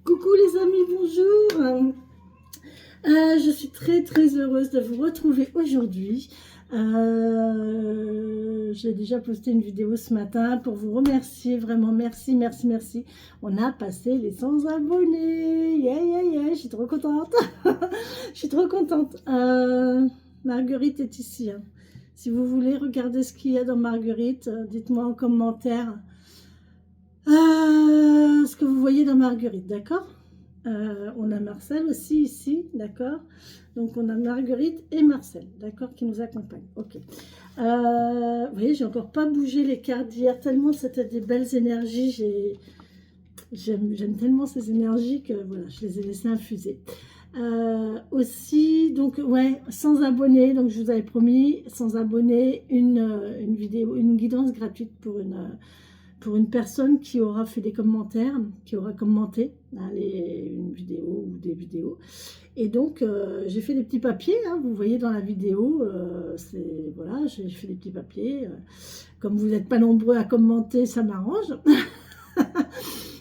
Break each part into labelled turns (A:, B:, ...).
A: Coucou les amis, bonjour. Je suis très heureuse de vous retrouver aujourd'hui. J'ai déjà posté une vidéo ce matin pour vous remercier, vraiment merci. On a passé les 100 abonnés, yeah, je suis trop contente. Je suis trop contente. Marguerite est ici, hein. Si vous voulez regarder ce qu'il y a dans Marguerite, dites-moi en commentaire ce que vous voyez dans Marguerite, d'accord? On a Marcel aussi ici, d'accord? Donc on a Marguerite et Marcel, d'accord, qui nous accompagnent. Ok. Vous voyez, j'ai encore pas bougé les cartes d'hier, tellement c'était des belles énergies. J'aime tellement ces énergies que voilà, je les ai laissées infuser. Aussi, donc ouais, 100 abonnés, donc je vous avais promis, 100 abonnés, une vidéo, une guidance gratuite pour une personne qui aura fait des commentaires, qui aura commenté hein, une vidéo ou des vidéos. Et donc, j'ai fait des petits papiers, hein, vous voyez dans la vidéo, voilà, j'ai fait des petits papiers. Comme vous n'êtes pas nombreux à commenter, ça m'arrange.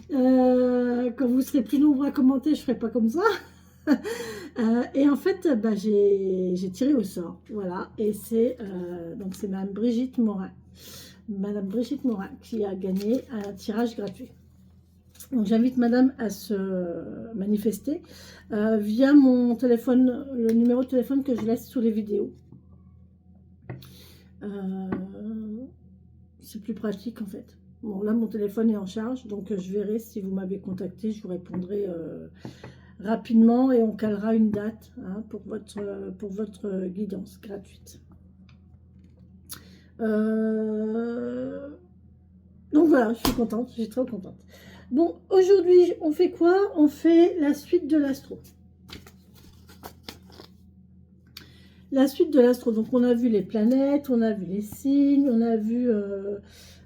A: Quand vous serez plus nombreux à commenter, je ne ferai pas comme ça. Et en fait, bah, j'ai tiré au sort, voilà, et donc c'est Madame Brigitte Morin. Madame Brigitte Morin qui a gagné un tirage gratuit. Donc j'invite Madame à se manifester via mon téléphone, le numéro de téléphone que je laisse sous les vidéos. C'est plus pratique en fait. Bon là mon téléphone est en charge, donc je verrai si vous m'avez contacté, je vous répondrai rapidement et on calera une date hein, pour votre guidance gratuite. Donc voilà, je suis contente, je suis trop contente. Bon, aujourd'hui, on fait quoi? On fait la suite de l'astro. La suite de l'astro, donc on a vu les planètes, on a vu les signes, on a vu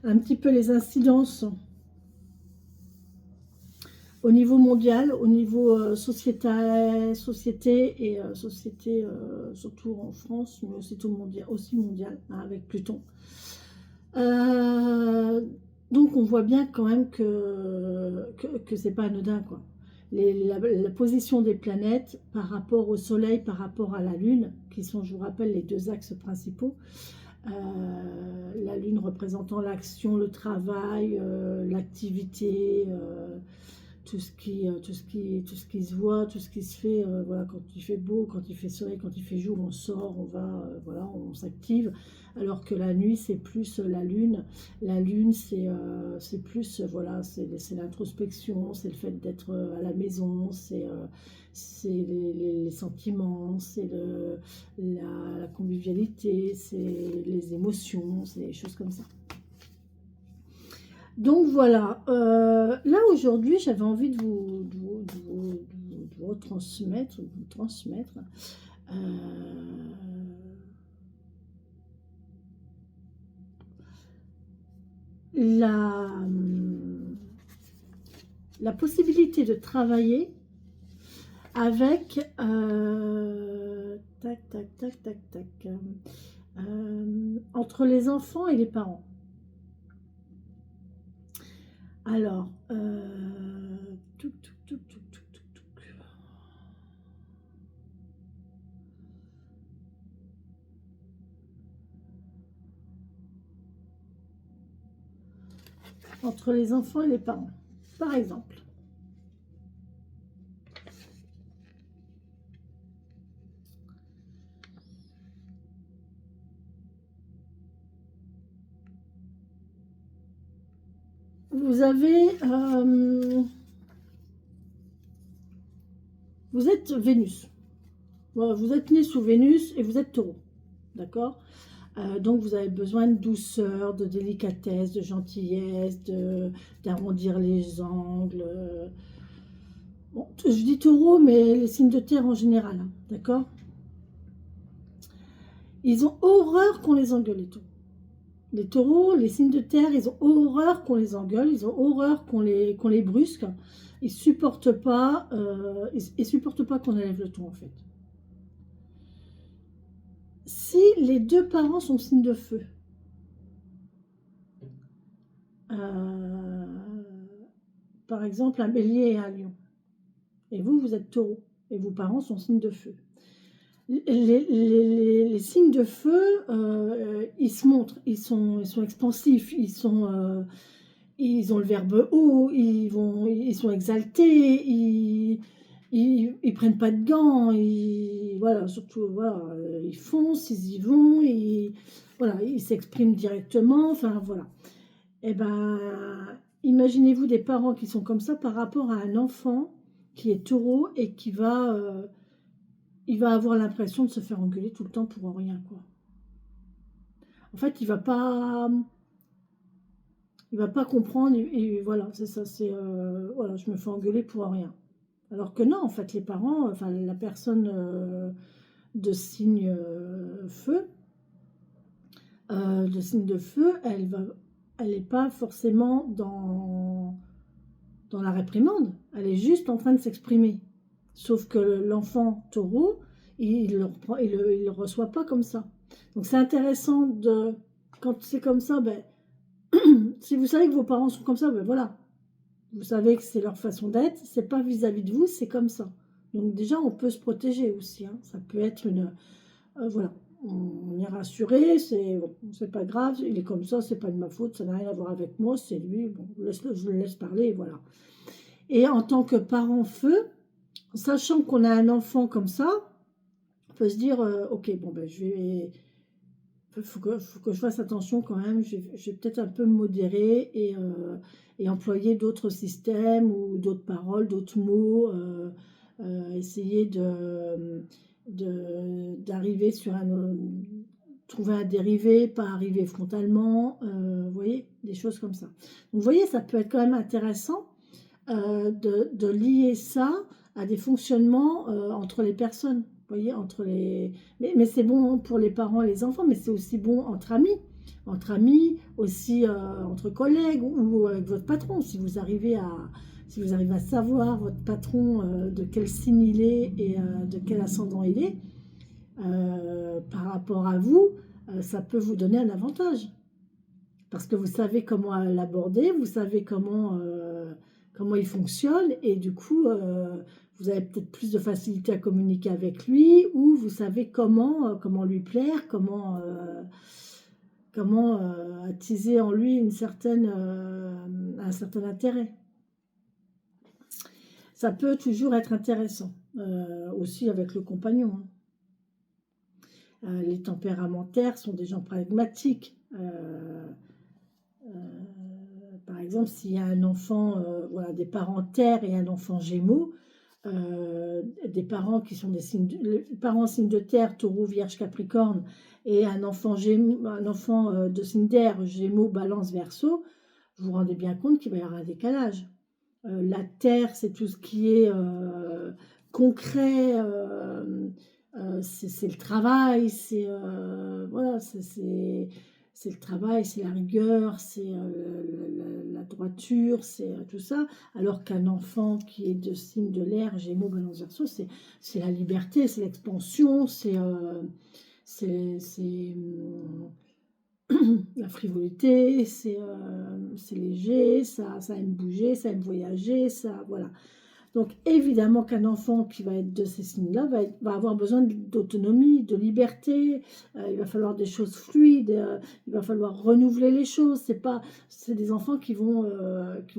A: un petit peu les incidences au niveau mondial, au niveau société et société, surtout en France, mais aussi mondial, hein, avec Pluton. Donc on voit bien quand même que c'est pas anodin quoi. La position des planètes par rapport au Soleil, par rapport à la Lune, qui sont, je vous rappelle, les deux axes principaux. La Lune représentant l'action, le travail, l'activité, tout ce qui se voit, tout ce qui se fait. Voilà, quand il fait beau, quand il fait soleil, quand il fait jour, on sort, on va, voilà, on s'active. Alors que la nuit, c'est plus la lune. La lune, c'est plus, voilà, c'est l'introspection, c'est le fait d'être à la maison, c'est les sentiments, c'est la convivialité, c'est les émotions, c'est des choses comme ça. Donc voilà, là aujourd'hui j'avais envie de vous retransmettre, la possibilité de travailler avec entre les enfants et les parents. Alors, entre les enfants et les parents, par exemple. Vous avez, vous êtes Vénus. Voilà, vous êtes né sous Vénus et vous êtes Taureau, d'accord? Donc vous avez besoin de douceur, de délicatesse, de gentillesse, d'arrondir les angles. Bon, je dis Taureau, mais les signes de terre en général, hein, d'accord? Ils ont horreur qu'on les engueule, les taureaux. Les taureaux, les signes de terre, ils ont horreur qu'on les engueule, ils ont horreur qu'on les brusque. Ils supportent pas, supportent pas qu'on élève le ton en fait. Si les deux parents sont signes de feu, par exemple un bélier et un lion, Et vous, vous êtes taureau. Et vos parents sont signes de feu. Les signes de feu, ils se montrent, ils sont expansifs, ils ont le verbe haut, ils sont exaltés, ils prennent pas de gants, voilà, surtout, voilà, ils foncent, ils y vont, voilà, ils s'expriment directement, enfin, voilà. Et ben, imaginez-vous des parents qui sont comme ça par rapport à un enfant qui est taureau et il va avoir l'impression de se faire engueuler tout le temps pour rien, quoi. En fait, il va pas comprendre et voilà, c'est ça, voilà, je me fais engueuler pour rien. Alors que non, en fait, les parents, enfin la personne de signe feu, elle n'est pas forcément dans la réprimande, elle est juste en train de s'exprimer. Sauf que l'enfant taureau, il le reçoit pas comme ça. Donc c'est intéressant quand c'est comme ça, ben, si vous savez que vos parents sont comme ça, ben voilà, vous savez que c'est leur façon d'être, c'est pas vis-à-vis de vous, c'est comme ça. Donc déjà, on peut se protéger aussi, hein. Ça peut être voilà, on est rassuré, c'est pas grave, il est comme ça, c'est pas de ma faute, ça n'a rien à voir avec moi, c'est lui, bon, je le laisse parler, et voilà. Et en tant que parent feu, sachant qu'on a un enfant comme ça, on peut se dire, ok, bon ben faut que je fasse attention quand même, je vais peut-être un peu me modérer et employer d'autres systèmes ou d'autres paroles, d'autres mots, essayer d'arriver sur trouver un dérivé, pas arriver frontalement, vous voyez, des choses comme ça. Donc vous voyez, ça peut être quand même intéressant de lier ça à des fonctionnements entre les personnes. Vous voyez, mais c'est bon pour les parents et les enfants, mais c'est aussi bon entre amis. Entre amis, aussi entre collègues ou avec votre patron. Si vous arrivez à savoir votre patron de quel signe il est et de quel ascendant il est, par rapport à vous, ça peut vous donner un avantage. Parce que vous savez comment l'aborder, vous savez comment il fonctionne, et du coup, vous avez peut-être plus de facilité à communiquer avec lui, ou vous savez comment lui plaire, comment attiser en lui un certain intérêt. Ça peut toujours être intéressant, aussi avec le compagnon, hein. Les tempéramentaires sont des gens pragmatiques. Par exemple, s'il y a un enfant, voilà, des parents terre et un enfant gémeaux, des parents qui sont les parents signes de terre, taureau, vierge, capricorne, et un enfant de signe d'air, gémeaux, balance, verseau, vous vous rendez bien compte qu'il va y avoir un décalage. La terre, c'est tout ce qui est concret, c'est le travail, voilà, c'est le travail, c'est la rigueur, c'est la droiture, c'est tout ça. Alors qu'un enfant qui est de signe de l'air, Gémeaux, Balance, Verseau, c'est la liberté, c'est l'expansion, c'est la frivolité, c'est léger, ça aime bouger, ça aime voyager, ça, voilà. Donc évidemment qu'un enfant qui va être de ces signes-là va avoir besoin d'autonomie, de liberté, il va falloir des choses fluides, il va falloir renouveler les choses. C'est des enfants qui vont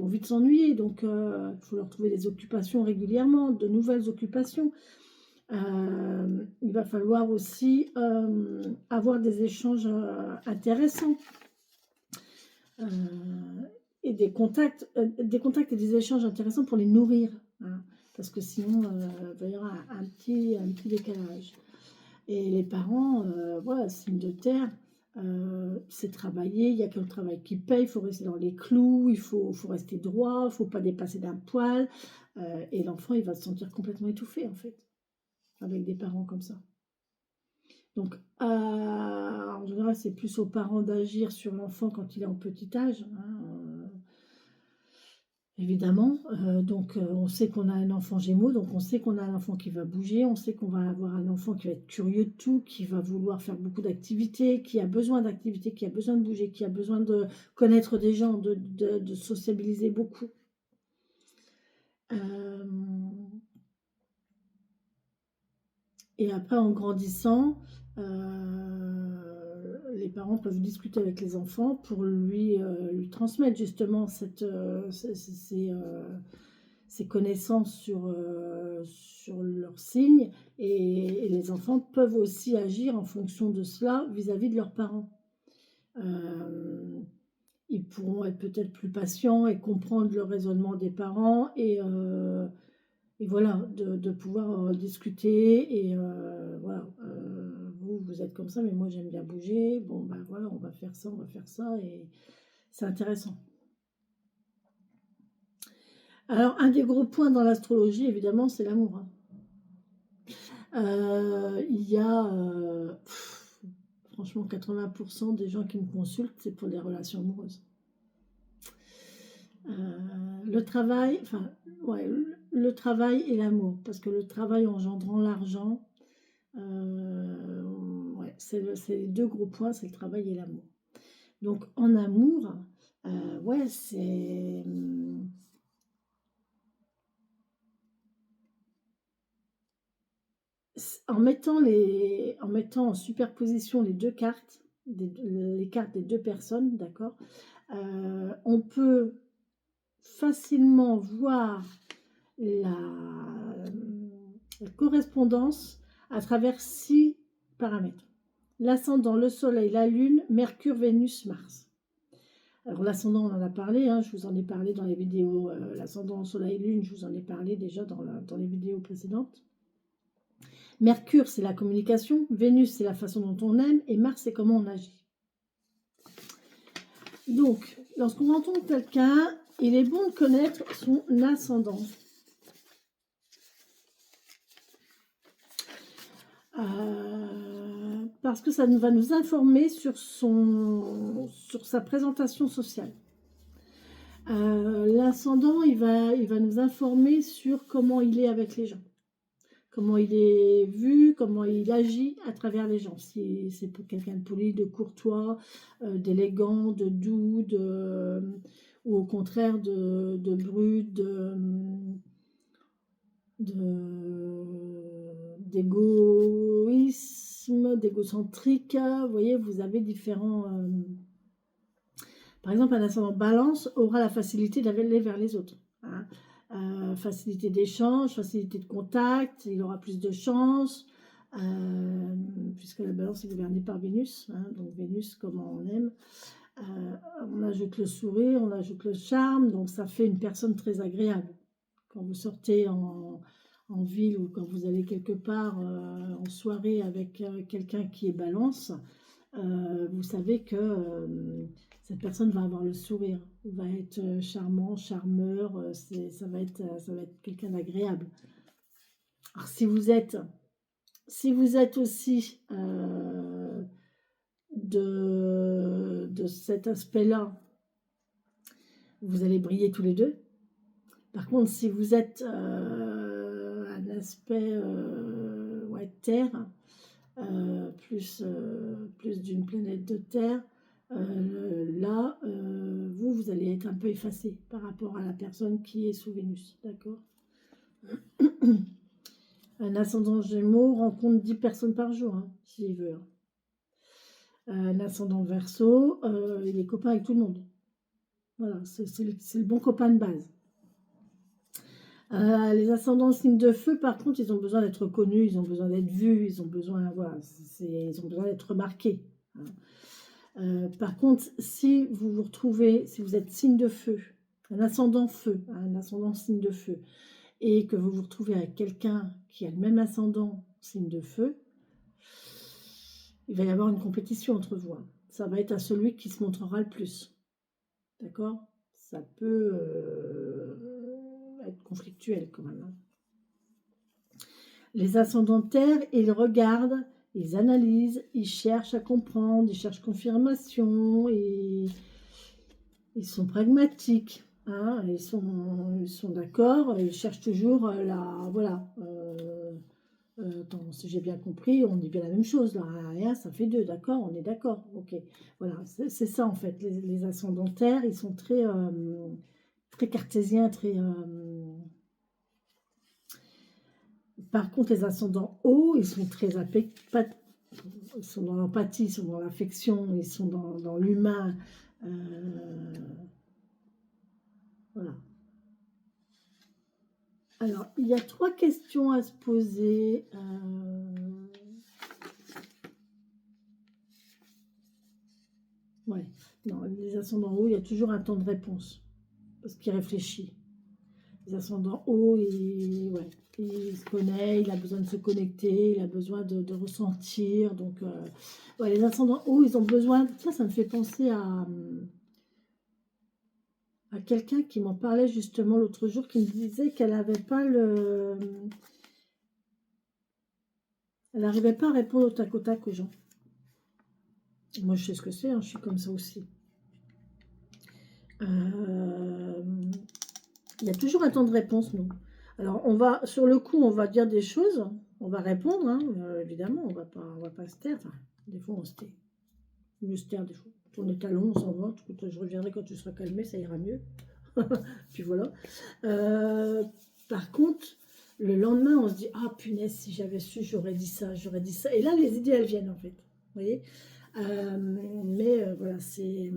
A: vite s'ennuyer, donc il faut leur trouver des occupations régulièrement, de nouvelles occupations. Il va falloir aussi avoir des échanges intéressants. Et des contacts et des échanges intéressants pour les nourrir, hein, parce que sinon il va y avoir un petit décalage. Et les parents, voilà, signe de terre, c'est travailler, il n'y a que le travail qui paye, il faut rester dans les clous, il faut rester droit, il ne faut pas dépasser d'un poil, et l'enfant il va se sentir complètement étouffé en fait, avec des parents comme ça. Donc, en général, c'est plus aux parents d'agir sur l'enfant quand il est en petit âge, hein, évidemment. Donc, on sait qu'on a un enfant Gémeaux, donc on sait qu'on a un enfant qui va bouger, on sait qu'on va avoir un enfant qui va être curieux de tout, qui va vouloir faire beaucoup d'activités, qui a besoin d'activités, qui a besoin de bouger, qui a besoin de connaître des gens, de sociabiliser beaucoup. Et après, en grandissant, les parents peuvent discuter avec les enfants pour lui transmettre justement ces connaissances sur leurs signes. Et les enfants peuvent aussi agir en fonction de cela vis-à-vis de leurs parents. Ils pourront être peut-être plus patients et comprendre le raisonnement des parents et voilà, de pouvoir discuter et voilà, vous êtes comme ça, mais moi j'aime bien bouger, bon ben voilà, on va faire ça, et c'est intéressant. Alors, un des gros points dans l'astrologie, évidemment, c'est l'amour. Hein. Il y a, franchement, 80% des gens qui me consultent, c'est pour des relations amoureuses. Le travail, enfin, ouais, le travail et l'amour, parce que le travail engendrant l'argent, ouais, c'est les deux gros points, c'est le travail et l'amour. Donc en amour, ouais, c'est en mettant en superposition les deux cartes, les cartes des deux personnes, d'accord, on peut facilement voir la, la correspondance à travers 6 paramètres. L'ascendant, le soleil, la lune, Mercure, Vénus, Mars. Alors l'ascendant, on en a parlé, hein, je vous en ai parlé dans les vidéos, l'ascendant, soleil, lune, je vous en ai parlé déjà dans les vidéos précédentes. Mercure, c'est la communication, Vénus, c'est la façon dont on aime, et Mars, c'est comment on agit. Donc, lorsqu'on rencontre quelqu'un, il est bon de connaître son ascendant. Parce que ça va nous informer sur sa présentation sociale. L'ascendant, il va nous informer sur comment il est avec les gens, comment il est vu, comment il agit à travers les gens. Si c'est pour quelqu'un de poli, de courtois, d'élégant, de doux, ou au contraire de brut, d'égoïsme, d'égocentrique. Vous voyez, vous avez différents... Par exemple, un ascendant balance aura la facilité d'aller vers les autres. Hein. Facilité d'échange, facilité de contact, il aura plus de chance, puisque la balance est gouvernée par Vénus. Hein, donc Vénus, comment on aime. On ajoute le sourire, on ajoute le charme, donc ça fait une personne très agréable. Quand vous sortez en ville ou quand vous allez quelque part en soirée avec quelqu'un qui est balance, vous savez que cette personne va avoir le sourire, va être charmant, charmeur, ça va être quelqu'un d'agréable. Alors si vous êtes aussi de cet aspect-là, vous allez briller tous les deux. Par contre, si vous êtes un aspect ouais, terre, plus d'une planète de terre, là, vous allez être un peu effacé par rapport à la personne qui est sous Vénus, d'accord. Un ascendant Gémeaux rencontre 10 personnes par jour, hein, s'il veut. Un ascendant Verseau, il est copain avec tout le monde. Voilà, c'est le bon copain de base. Les ascendants signes de feu, par contre, ils ont besoin d'être connus, ils ont besoin d'être vus, ils ont besoin, voilà, ils ont besoin d'être remarqués. Hein. Par contre, si vous vous retrouvez, si vous êtes signe de feu, un ascendant signe de feu, et que vous vous retrouvez avec quelqu'un qui a le même ascendant signe de feu, il va y avoir une compétition entre vous. Hein. Ça va être à celui qui se montrera le plus. D'accord? Ça peut être conflictuel quand même. Hein. Les ascendants terre, ils regardent, ils analysent, ils cherchent à comprendre, ils cherchent confirmation, et ils sont pragmatiques. Hein, ils sont d'accord, ils cherchent toujours voilà. Attends, si j'ai bien compris, on dit bien la même chose. Là, 1 et 1, ça fait 2, d'accord? On est d'accord, ok. Voilà, c'est ça en fait. Les ascendants terre, ils sont très, très cartésiens, très Par contre, les ascendants hauts, ils sont très ils sont dans l'empathie, ils sont dans l'affection, ils sont dans l'humain. Voilà. Alors, il y a 3 questions à se poser. Ouais, non, les ascendants hauts, il y a toujours un temps de réponse, parce qu'il réfléchit. Les ascendants hauts, ouais, il se connaît, il a besoin de se connecter, il a besoin de ressentir. Donc, ouais, les ascendants hauts, ils ont besoin... Ça me fait penser à quelqu'un qui m'en parlait justement l'autre jour, qui me disait qu'elle n'avait pas le... Elle n'arrivait pas à répondre au tac aux gens. Moi, je sais ce que c'est, hein, je suis comme ça aussi. Il y a toujours un temps de réponse, nous. Alors, sur le coup, on va dire des choses, on va répondre, hein, évidemment, on va pas se taire. Enfin, des fois, on se tait. Mieux se taire, des fois. Tourner talon, on s'en va. Je reviendrai quand tu seras calmé, ça ira mieux. Puis voilà. Par contre, le lendemain, on se dit, ah punaise, si j'avais su, j'aurais dit ça, j'aurais dit ça. Et là, les idées, elles viennent, en fait. Vous voyez, voilà, c'est...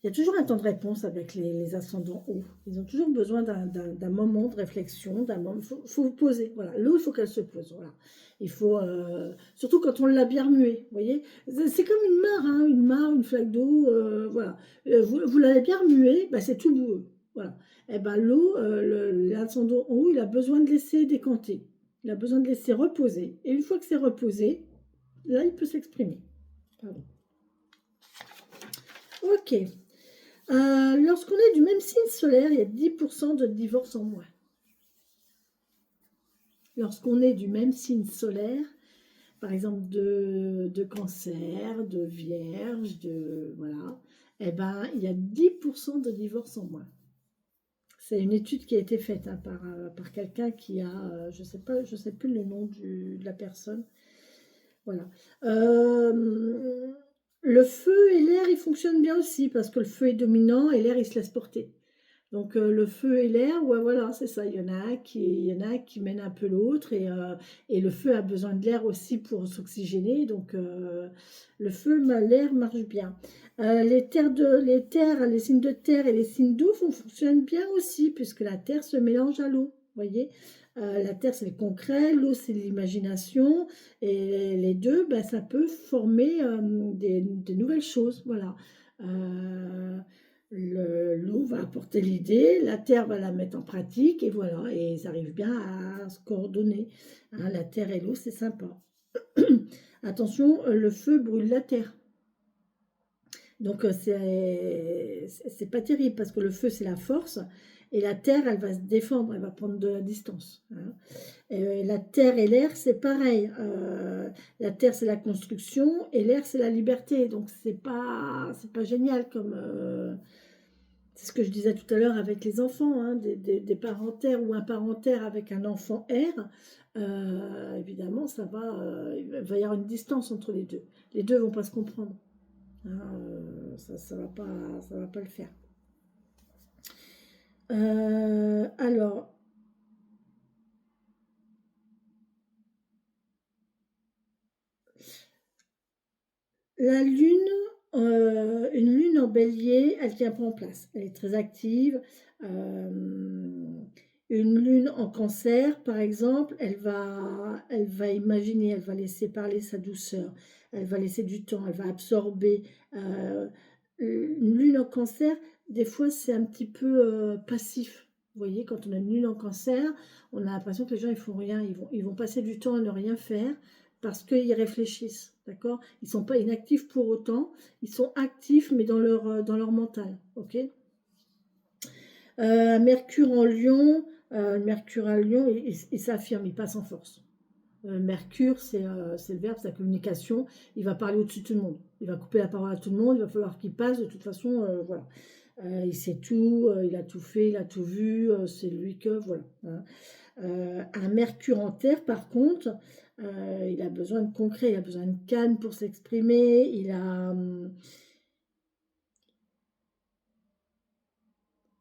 A: Il y a toujours un temps de réponse avec les ascendants hauts. Ils ont toujours besoin d'un moment de réflexion, d'un moment. Il faut vous poser. Voilà, l'eau, il faut qu'elle se pose. Voilà. Il faut, surtout quand on l'a bien remuée. Vous voyez, c'est comme une mare, hein, une flaque d'eau. Voilà, vous l'avez bien remuée, ben, c'est tout boueux. Voilà. Et ben l'eau, l'ascendant haut, il a besoin de laisser décanter. Il a besoin de laisser reposer. Et une fois que c'est reposé, là, il peut s'exprimer. Pardon. Ok. Lorsqu'on est du même signe solaire, il y a 10% de divorce en moins. Lorsqu'on est du même signe solaire, par exemple de cancer, de vierge, voilà, eh ben, il y a 10% de divorce en moins. C'est une étude qui a été faite, hein, par quelqu'un qui a, je sais plus le nom de la personne. Voilà. Le feu et l'air, ils fonctionnent bien aussi, parce que le feu est dominant et l'air, il se laisse porter. Donc le feu et l'air, ouais, voilà, c'est ça. Il y en a un qui mène un peu l'autre, et le feu a besoin de l'air aussi pour s'oxygéner. Donc le feu, l'air marche bien. Les signes de terre et les signes d'eau fonctionnent bien aussi, puisque la terre se mélange à l'eau. Voyez, la terre c'est le concret, l'eau c'est l'imagination, et les deux, ben, ça peut former des nouvelles choses. Voilà. L'eau va apporter l'idée, la terre va la mettre en pratique, et voilà, et ils arrivent bien à se coordonner. Hein, la terre et l'eau, c'est sympa. Attention, le feu brûle la terre. Donc c'est pas terrible, parce que le feu, c'est la force, et la terre, elle va se défendre, elle va prendre de la distance. Hein. La terre et l'air, c'est pareil. La terre, c'est la construction, et l'air, c'est la liberté. Donc c'est pas génial comme... c'est ce que je disais tout à l'heure avec les enfants, hein, des parents terre ou un parent terre avec un enfant air. Évidemment, il va y avoir une distance entre les deux. Les deux ne vont pas se comprendre. Hein, ça va pas le faire. Alors, la lune, une lune en bélier, elle tient pas en place. Elle est très active. Une lune en cancer, par exemple, elle va imaginer, elle va laisser parler sa douceur, elle va laisser du temps, elle va absorber. Une lune en cancer, des fois, c'est un petit peu passif. Vous voyez, quand on a une lune en cancer, on a l'impression que les gens, ils font rien. Ils vont passer du temps à ne rien faire, parce qu'ils réfléchissent, d'accord? Ils ne sont pas inactifs pour autant, ils sont actifs, mais dans leur mental, ok? Mercure en Lion, Mercure à Lion, il s'affirme, il passe en force. Mercure, c'est le verbe, c'est la communication. Il va parler au-dessus de tout le monde. Il va couper la parole à tout le monde. Il va falloir qu'il passe. De toute façon, voilà. Il sait tout. Il a tout fait. Il a tout vu. C'est lui que, voilà. Hein. Un Mercure en terre, par contre, il a besoin de concret. Il a besoin de calme pour s'exprimer.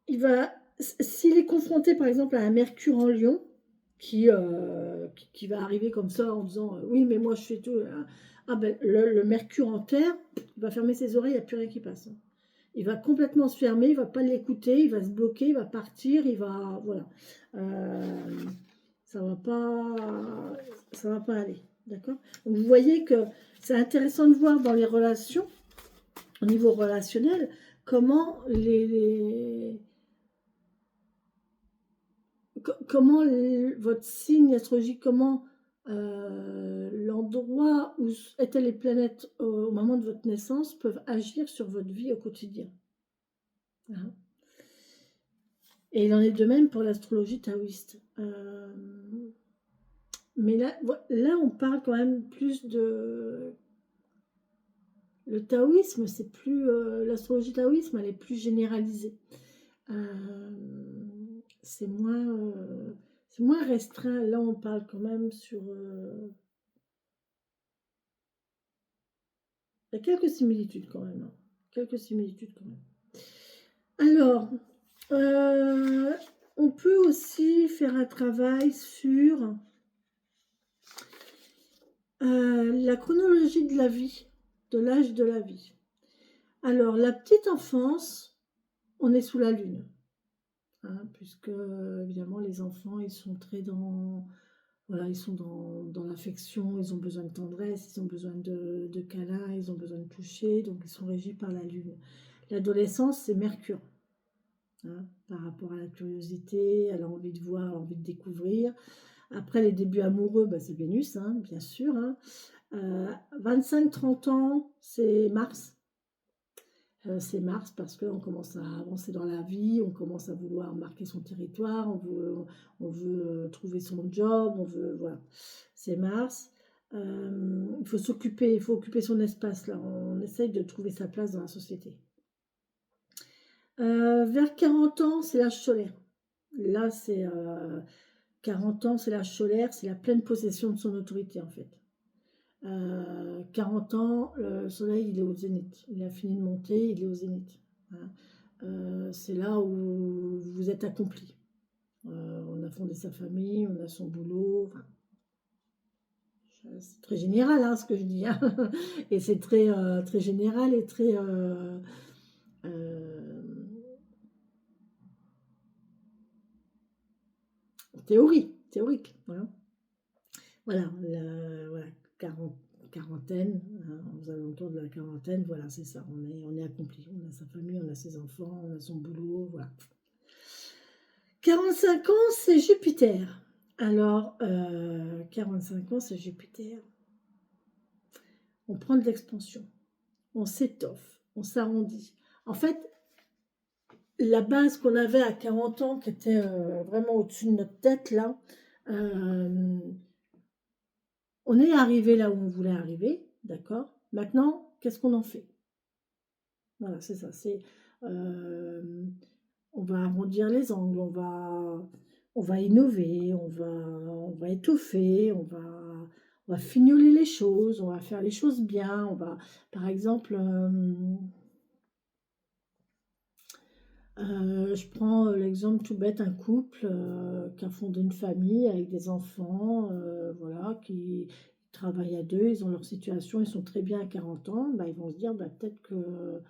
A: Il va s'il est confronté par exemple à un Mercure en Lion, qui va arriver comme ça en disant oui mais moi je fais tout, ah ben le Mercure en terre, il va fermer ses oreilles, il n'y a plus rien qui passe, hein. Il va complètement se fermer, il va pas l'écouter, il va se bloquer, il va partir, il va voilà. Euh, ça va pas ça va pas aller, d'accord. Donc vous voyez que c'est intéressant de voir dans les relations, au niveau relationnel, comment comment votre signe astrologique, comment l'endroit où étaient les planètes au moment de votre naissance peuvent agir sur votre vie au quotidien, hein. Et il en est de même pour l'astrologie taoïste. Mais là, on parle quand même plus de... Le taoïsme, c'est plus... l'astrologie taoïsme, elle est plus généralisée. Euh, c'est moins restreint. Là, on parle quand même sur... il y a quelques similitudes quand même, hein. Quelques similitudes quand même. Alors, euh, on peut aussi faire un travail sur la chronologie de la vie, de l'âge de la vie. Alors, la petite enfance, on est sous la lune, hein, puisque évidemment les enfants, ils sont très dans, voilà, ils sont dans l'affection, ils ont besoin de tendresse, ils ont besoin de câlins, ils ont besoin de toucher, donc ils sont régis par la lune. L'adolescence, c'est Mercure, hein, par rapport à la curiosité, à l'envie de voir, à l'envie de découvrir. Après les débuts amoureux, bah, c'est Vénus, hein, bien sûr, hein. 25-30 ans, c'est Mars. C'est Mars parce qu'on commence à avancer dans la vie, on commence à vouloir marquer son territoire, on veut trouver son job, on veut, voilà. C'est Mars. Il faut s'occuper, il faut occuper son espace là. On essaye de trouver sa place dans la société. Vers 40 ans, c'est l'âge solaire. Là, c'est 40 ans, c'est l'âge solaire, c'est la pleine possession de son autorité en fait. 40 ans, le soleil il est au zénith. Il a fini de monter, il est au zénith, hein. C'est là où vous êtes accompli. On a fondé sa famille, on a son boulot. Enfin, c'est très général hein, ce que je dis, hein. Et c'est très, très général et très euh, théorique. Voilà, voilà, 40, quarantaine, hein, aux alentours de la quarantaine, voilà, c'est ça. On est accompli. On a sa famille, on a ses enfants, on a son boulot, voilà. 45 ans, c'est Jupiter. Alors, 45 ans, c'est Jupiter. On prend de l'expansion, on s'étoffe, on s'arrondit. En fait, la base qu'on avait à 40 ans, qui était vraiment au-dessus de notre tête, là, euh, on est arrivé là où on voulait arriver, d'accord. Maintenant, qu'est-ce qu'on en fait? Voilà, c'est ça. Euh, on va arrondir les angles, on va innover, on va étoffer, on va fignoler les choses, on va faire les choses bien. Par exemple, je prends l'exemple tout bête, un couple qui a fondé une famille avec des enfants, voilà, qui travaillent à deux, ils ont leur situation, ils sont très bien à 40 ans, bah, ils vont se dire bah, peut-être que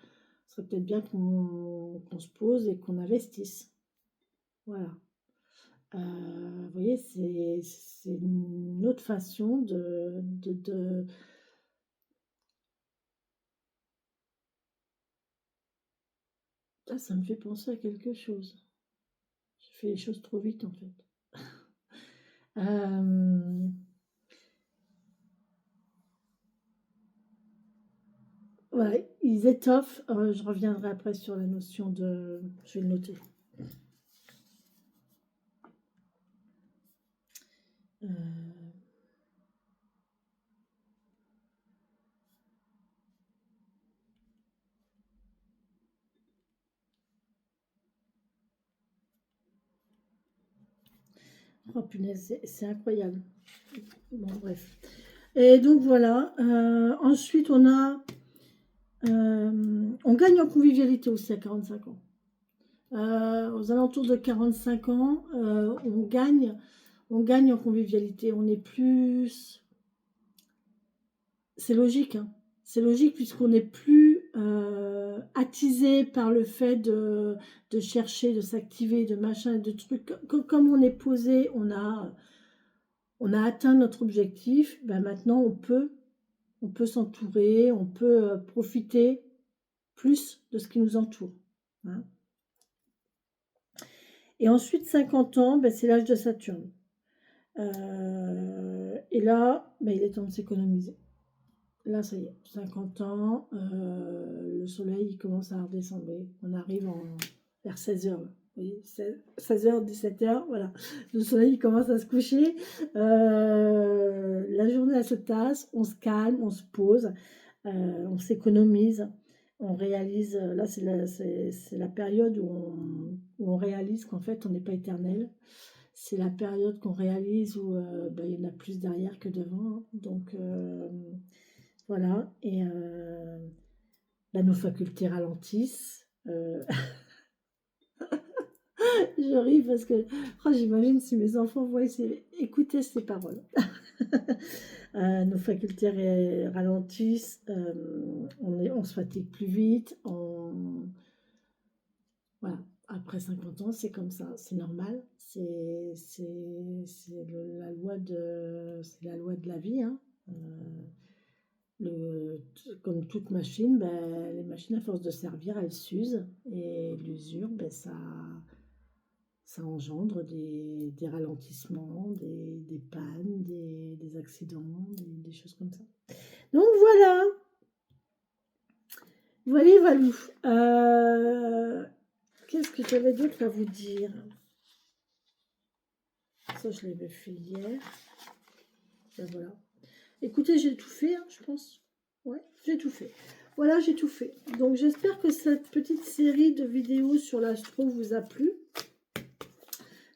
A: ce serait peut-être bien qu'on se pose et qu'on investisse. Voilà. Vous voyez, c'est une autre façon Ah, ça me fait penser à quelque chose. J'ai fait les choses trop vite en fait. Euh, Voilà, ils étoffent. Je reviendrai après sur la notion de... Je vais le noter. Euh, Oh punaise, c'est incroyable. Bon, bref. Et donc voilà. Ensuite, on gagne en convivialité aussi à 45 ans. aux alentours de 45 ans, on gagne en convivialité. On est plus... C'est logique, hein. C'est logique puisqu'on n'est plus attisé par le fait de chercher, de s'activer, de machin, de trucs. Comme on est posé, on a atteint notre objectif, ben maintenant on peut s'entourer, on peut profiter plus de ce qui nous entoure, hein. Et ensuite, 50 ans, ben, c'est l'âge de Saturne. Et là, ben, il est temps de s'économiser. Là, ça y est, 50 ans, le soleil il commence à redescendre. On arrive vers 16 heures. Vous voyez, 16h, 17h, voilà. Le soleil il commence à se coucher. La journée, elle se tasse, on se calme, on se pose, on s'économise. On réalise, là, c'est la période où on réalise qu'en fait, on n'est pas éternel. C'est la période qu'on réalise où ben, il y en a plus derrière que devant, hein. Donc, voilà, et là, nos facultés ralentissent. Je ris parce que oh, j'imagine si mes enfants voient écouter ces paroles. Nos facultés ralentissent, on se fatigue plus vite. Voilà. Après 50 ans, c'est comme ça, c'est normal. C'est la loi de la vie, hein. Comme toute machine, ben, les machines, à force de servir, elles s'usent. Et l'usure, ben, ça engendre des ralentissements, des pannes, des accidents, des choses comme ça. Donc voilà, voilà. Qu'est-ce que j'avais d'autre à vous dire? Ça, je l'avais fait hier. Ben voilà. Écoutez, j'ai tout fait, hein, je pense. Ouais, j'ai tout fait. Voilà, j'ai tout fait. Donc, j'espère que cette petite série de vidéos sur l'astro vous a plu,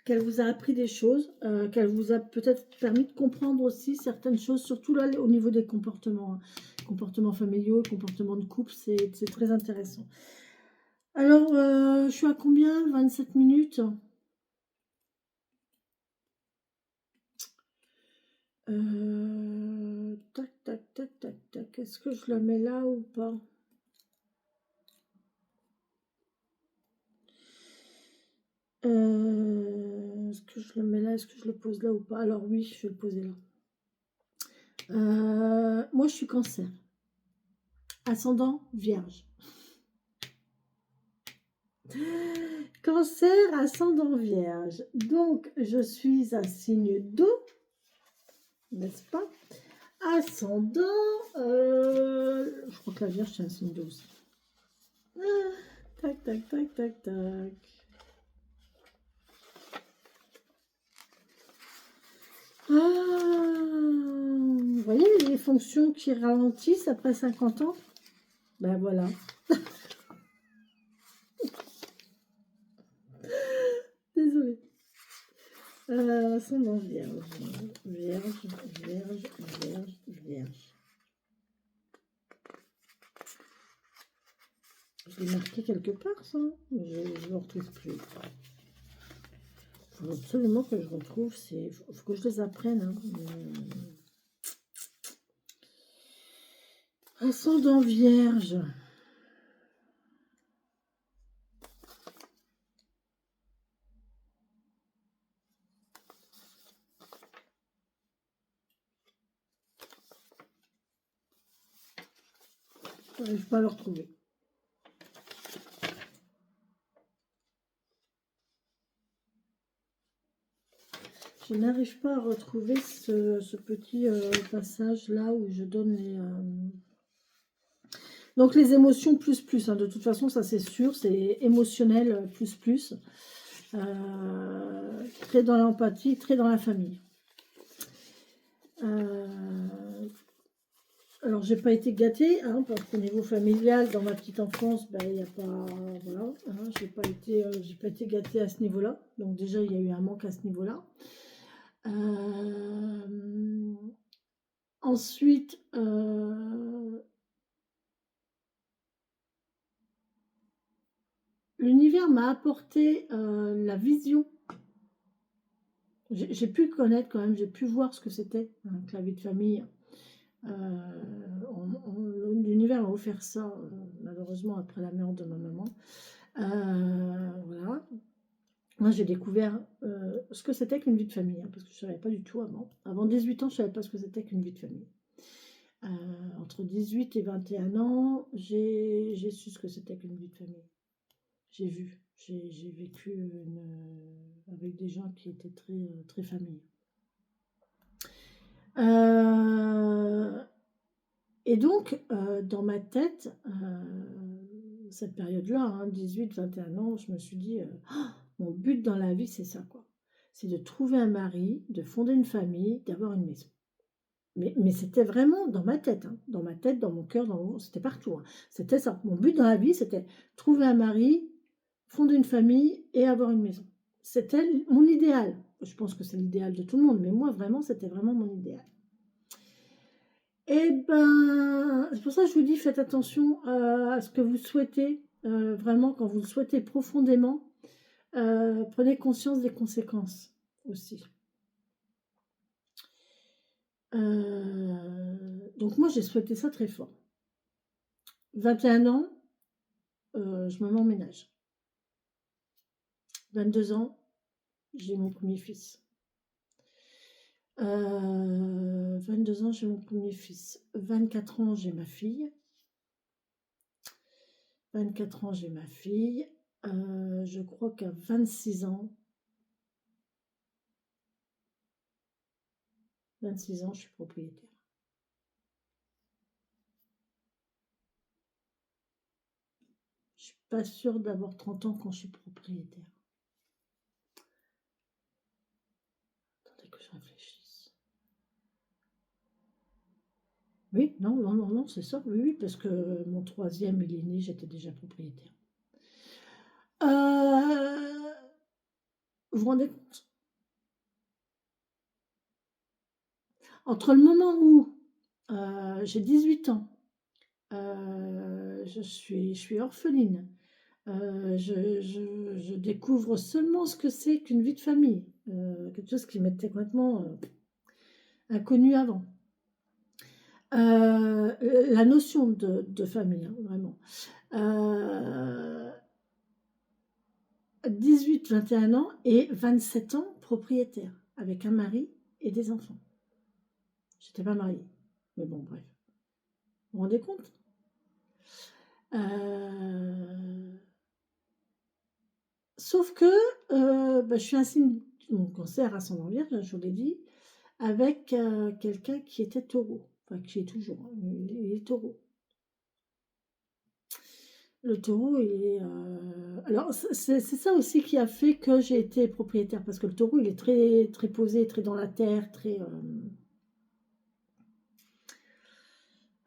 A: qu'elle vous a appris des choses, qu'elle vous a peut-être permis de comprendre aussi certaines choses, surtout là, au niveau des comportements, hein. Comportements familiaux, comportements de couple, c'est très intéressant. Alors, je suis à combien? 27 minutes. Tac, tac, tac, tac, tac. Est-ce que je la mets là ou pas? Est-ce que je le mets là? Est-ce que je le pose là ou pas? Alors oui, je vais le poser là. Moi, je suis Cancer. Ascendant Vierge. Cancer, ascendant Vierge. Donc, je suis un signe d'eau, n'est-ce pas? Ascendant, je crois que la Vierge, c'est un signe d'eau aussi. Tac, tac, tac, tac, tac. Vous voyez les fonctions qui ralentissent après 50 ans? Ben voilà. Désolée. Ascendant Vierge. Vierge. Je l'ai marqué quelque part, ça. Mais je ne le retrouve plus. Il faut absolument que je retrouve. Il faut que je les apprenne, hein. Ascendant Vierge. Je n'arrive pas à le retrouver. Je n'arrive pas à retrouver ce petit passage là où je donne les... Donc les émotions plus, hein. De toute façon, ça c'est sûr, c'est émotionnel plus. Très dans l'empathie, très dans la famille. Alors, j'ai pas été gâtée, hein, parce qu'au niveau familial, dans ma petite enfance, ben, il n'y a pas... Voilà, hein, j'ai pas été gâtée à ce niveau-là. Donc déjà, il y a eu un manque à ce niveau-là. Ensuite, l'univers m'a apporté la vision. J'ai pu connaître quand même, j'ai pu voir ce que c'était que la vie de famille. L'univers m'a offert ça, malheureusement, après la mort de ma maman. Voilà. Moi, j'ai découvert ce que c'était qu'une vie de famille, hein, parce que je ne savais pas du tout avant. Avant 18 ans, je ne savais pas ce que c'était qu'une vie de famille. Entre 18 et 21 ans, j'ai su ce que c'était qu'une vie de famille. J'ai vu, j'ai vécu avec des gens qui étaient très, très familles. Et donc, dans ma tête, cette période-là, 18-21 ans, je me suis dit, mon but dans la vie, c'est ça, quoi. C'est de trouver un mari, de fonder une famille, d'avoir une maison. Mais c'était vraiment dans ma tête, dans ma tête, dans mon cœur, c'était partout. C'était ça. Mon but dans la vie, c'était trouver un mari, fonder une famille et avoir une maison. C'était mon idéal. Je pense que c'est l'idéal de tout le monde, mais moi, vraiment, c'était vraiment mon idéal. Eh ben, c'est pour ça que je vous dis, faites attention à ce que vous souhaitez, vraiment, quand vous le souhaitez profondément, prenez conscience des conséquences aussi. Donc moi, j'ai souhaité ça très fort. 21 ans, je me mets en ménage. 22 ans, j'ai mon premier fils. 22 ans, j'ai mon premier fils. 24 ans, j'ai ma fille. 24 ans, j'ai ma fille. Je crois qu'à 26 ans, je suis propriétaire. Je suis pas sûre d'avoir 30 ans quand je suis propriétaire. Attendez que je réfléchisse. Oui, non, c'est ça. Oui, parce que mon troisième, il est né, j'étais déjà propriétaire. Vous vous rendez compte? Entre le moment où j'ai 18 ans, je suis orpheline, je découvre seulement ce que c'est qu'une vie de famille, quelque chose qui m'était complètement inconnu avant. La notion de famille, vraiment. 18, 21 ans et 27 ans propriétaire, avec un mari et des enfants. J'étais pas mariée, mais bon, bref. Vous vous rendez compte? Sauf que je suis un signe, mon cancer ascendant Vierge, je vous l'ai dit, avec quelqu'un qui était taureau, enfin qui est toujours, il est taureau. Le taureau, il est... Alors, c'est ça aussi qui a fait que j'ai été propriétaire, parce que le taureau, il est très, très posé, très dans la terre, très...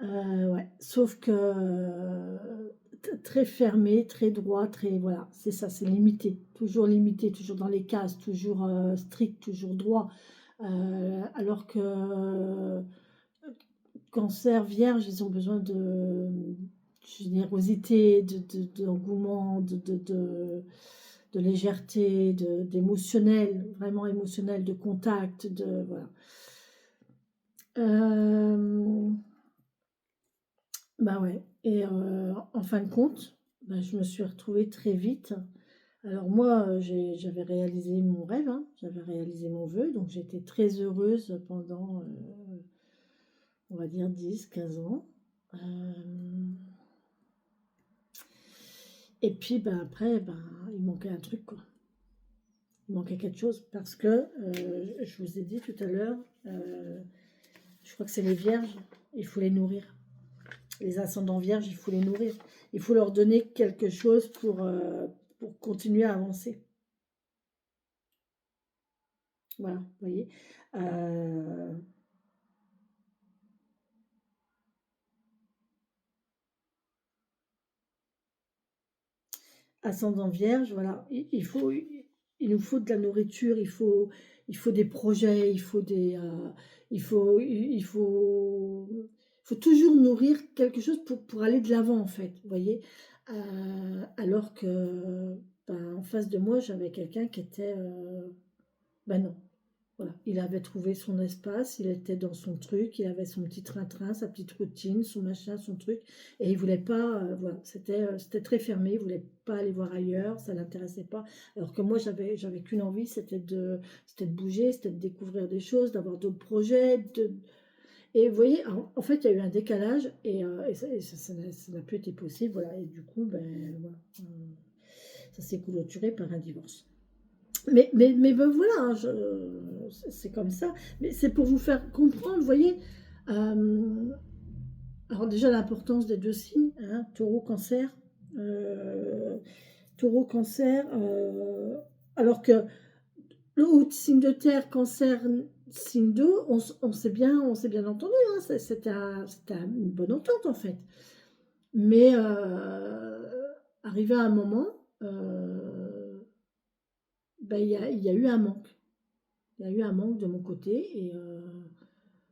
A: ouais, sauf que très fermé, très droit, très... Voilà, c'est ça, c'est limité, toujours dans les cases, toujours strict, toujours droit. Alors que cancer, vierge, ils ont besoin de générosité, d'engouement, de légèreté, d'émotionnel, vraiment émotionnel, de contact, voilà. Bah ouais, et en fin de compte, je me suis retrouvée très vite. Alors moi, j'avais réalisé mon rêve, j'avais réalisé mon vœu, donc j'étais très heureuse pendant, on va dire, 10-15 ans. Et puis après, il manquait un truc, quoi. Il manquait quelque chose parce que, je vous ai dit tout à l'heure, je crois que c'est les vierges, il faut les nourrir. Les ascendants vierges, il faut les nourrir. Il faut leur donner quelque chose pour continuer à avancer. Voilà, vous voyez. Ascendant vierge, voilà, il nous faut de la nourriture, il faut des projets, il faut toujours nourrir quelque chose pour aller de l'avant, en fait, vous voyez. Alors que en face de moi, j'avais quelqu'un qui était... ben non, voilà. Il avait trouvé son espace, il était dans son truc, il avait son petit train-train, sa petite routine, son machin, son truc. Et il voulait pas... voilà, c'était très fermé, il voulait pas aller voir ailleurs, ça l'intéressait pas. Alors que moi, j'avais qu'une envie, c'était de bouger, c'était de découvrir des choses, d'avoir d'autres projets, et vous voyez, en fait, il y a eu un décalage ça n'a plus été possible. Voilà, et du coup, ben, voilà, ça s'est clôturé par un divorce. Mais ben, voilà, hein, c'est comme ça. Mais c'est pour vous faire comprendre, vous voyez. euh, alors déjà, l'importance des deux signes, hein, taureau, cancer. euh, Taureau, cancer. Alors que le haut signe de terre, cancer, signe d'eau, on s'est bien entendu, hein, c'était une bonne entente en fait. Mais arrivé à un moment, ben, il y a eu un manque. Il y a eu un manque de mon côté et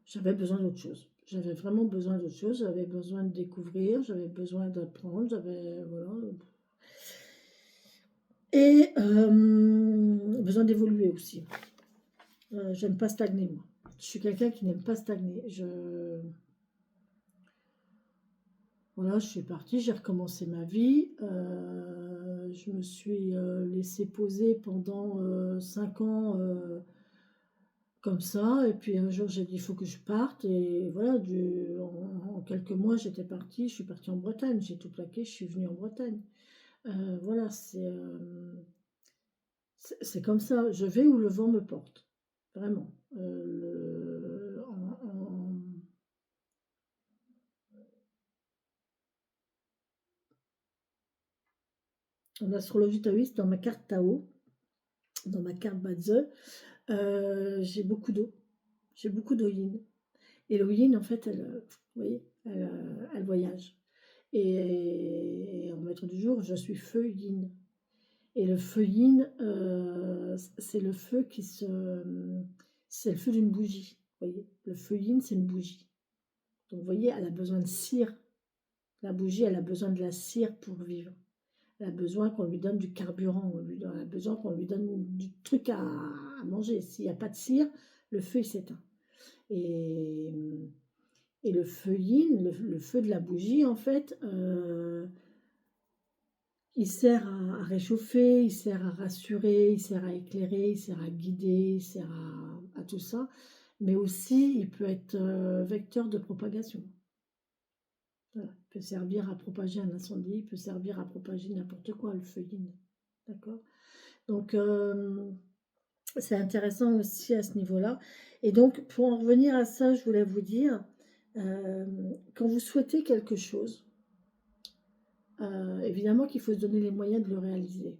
A: j'avais besoin d'autre chose. J'avais vraiment besoin d'autre chose, j'avais besoin de découvrir, j'avais besoin d'apprendre, j'avais voilà. Et besoin d'évoluer aussi. J'aime pas stagner, moi. Je suis quelqu'un qui n'aime pas stagner. Voilà, je suis partie, j'ai recommencé ma vie. Je me suis laissée poser pendant 5 ans comme ça. Et puis un jour, j'ai dit, il faut que je parte. Et voilà, en quelques mois, j'étais partie. Je suis partie en Bretagne. J'ai tout plaqué, je suis venue en Bretagne. Voilà, c'est comme ça. Je vais où le vent me porte. Vraiment. En astrologie taoïste, dans ma carte Tao, dans ma carte Badze, j'ai beaucoup d'eau. J'ai beaucoup d'eau yin. Et l'eau yin, en fait, vous voyez, elle voyage. Et en maître du jour, je suis feu yin. Et le feu yin, c'est le feu qui se... C'est le feu d'une bougie. Vous voyez, le feu yin, c'est une bougie. Donc, vous voyez, elle a besoin de cire. La bougie, elle a besoin de la cire pour vivre. Elle a besoin qu'on lui donne du carburant, elle a besoin qu'on lui donne du truc à manger. S'il n'y a pas de cire, le feu il s'éteint. Et, et le feu yin, le feu de la bougie, en fait, il sert à réchauffer, il sert à rassurer, il sert à éclairer, il sert à guider, il sert à tout ça. Mais aussi, il peut être vecteur de propagation. Voilà. Il peut servir à propager un incendie, il peut servir à propager n'importe quoi, le feu yin. D'accord. Donc, c'est intéressant aussi à ce niveau-là. Et donc, pour en revenir à ça, je voulais vous dire, euh, quand vous souhaitez quelque chose, évidemment qu'il faut se donner les moyens de le réaliser.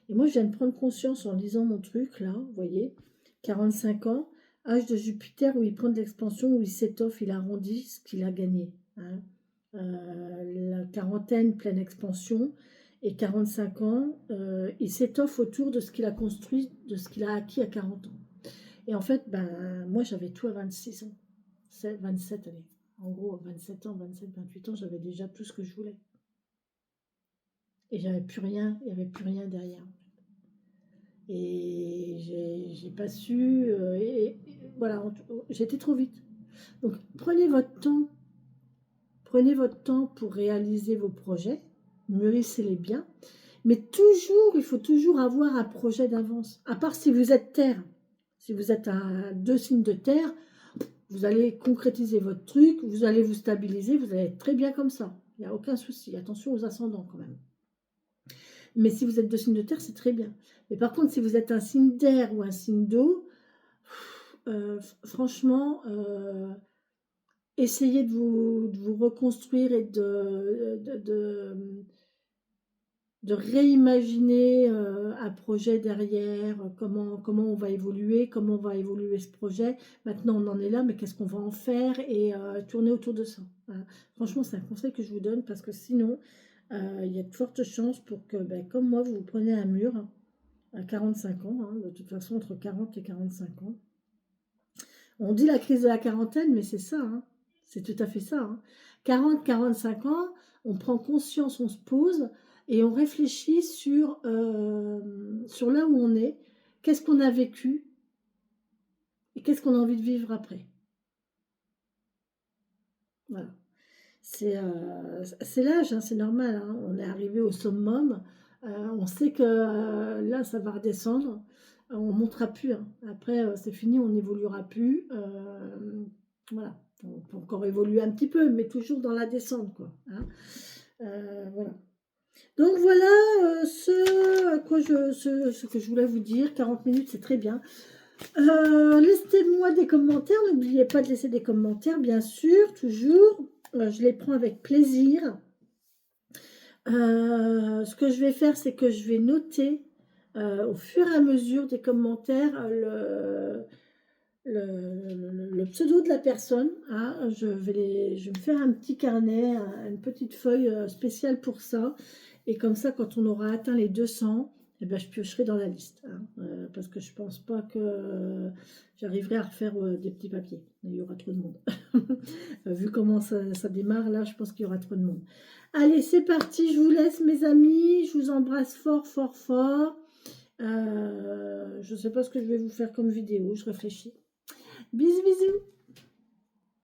A: Et moi, je viens de prendre conscience en lisant mon truc, là, vous voyez, 45 ans, âge de Jupiter, où il prend de l'expansion, où il s'étoffe, il arrondit ce qu'il a gagné. Hein. La quarantaine, pleine expansion, et 45 ans, il s'étoffe autour de ce qu'il a construit, de ce qu'il a acquis à 40 ans. Et en fait, ben, moi, j'avais tout à 26 ans, 27, allez. En gros, 27 ans, 27, 28 ans, j'avais déjà tout ce que je voulais. Et j'avais plus rien, il n'y avait plus rien derrière. Et j'ai pas su, voilà, j'étais trop vite. Donc prenez votre temps pour réaliser vos projets, mûrissez-les bien, mais toujours, il faut toujours avoir un projet d'avance. À part si vous êtes terre, si vous êtes à 2 signes de terre, vous allez concrétiser votre truc, vous allez vous stabiliser, vous allez être très bien comme ça. Il n'y a aucun souci. Attention aux ascendants quand même. Mais si vous êtes 2 signes de terre, c'est très bien. Mais par contre, si vous êtes un signe d'air ou un signe d'eau, franchement, essayez de vous reconstruire et de réimaginer un projet derrière, comment on va évoluer, comment on va évoluer ce projet. Maintenant, on en est là, mais qu'est-ce qu'on va en faire et tourner autour de ça. Voilà. Franchement, c'est un conseil que je vous donne parce que sinon, il y a de fortes chances pour que, ben, comme moi, vous vous prenez un mur à 45 ans, hein, de toute façon, entre 40 et 45 ans. On dit la crise de la quarantaine, mais c'est ça. Hein. C'est tout à fait ça. Hein. 40-45 ans, on prend conscience, on se pose et on réfléchit sur là où on est, qu'est-ce qu'on a vécu et qu'est-ce qu'on a envie de vivre après. Voilà. C'est l'âge, hein, c'est normal. Hein. On est arrivé au summum. On sait que là, ça va redescendre. On ne montera plus. Hein. Après, c'est fini, on n'évoluera plus. Voilà. On peut encore évoluer un petit peu, mais toujours dans la descente, quoi. Hein. Voilà. Donc voilà ce que je voulais vous dire. 40 minutes, c'est très bien. Laissez-moi des commentaires. N'oubliez pas de laisser des commentaires, bien sûr, toujours. Je les prends avec plaisir. Ce que je vais faire, c'est que je vais noter au fur et à mesure des commentaires le pseudo de la personne. Hein. Je vais me faire un petit carnet, une petite feuille spéciale pour ça. Et comme ça, quand on aura atteint les 200, eh ben, je piocherai dans la liste. Hein. Parce que je pense pas que j'arriverai à refaire des petits papiers. Il y aura trop de monde. Vu comment ça démarre, là, je pense qu'il y aura trop de monde. Allez, c'est parti. Je vous laisse, mes amis. Je vous embrasse fort, fort, fort. Je ne sais pas ce que je vais vous faire comme vidéo. Je réfléchis. Bisous, bisous.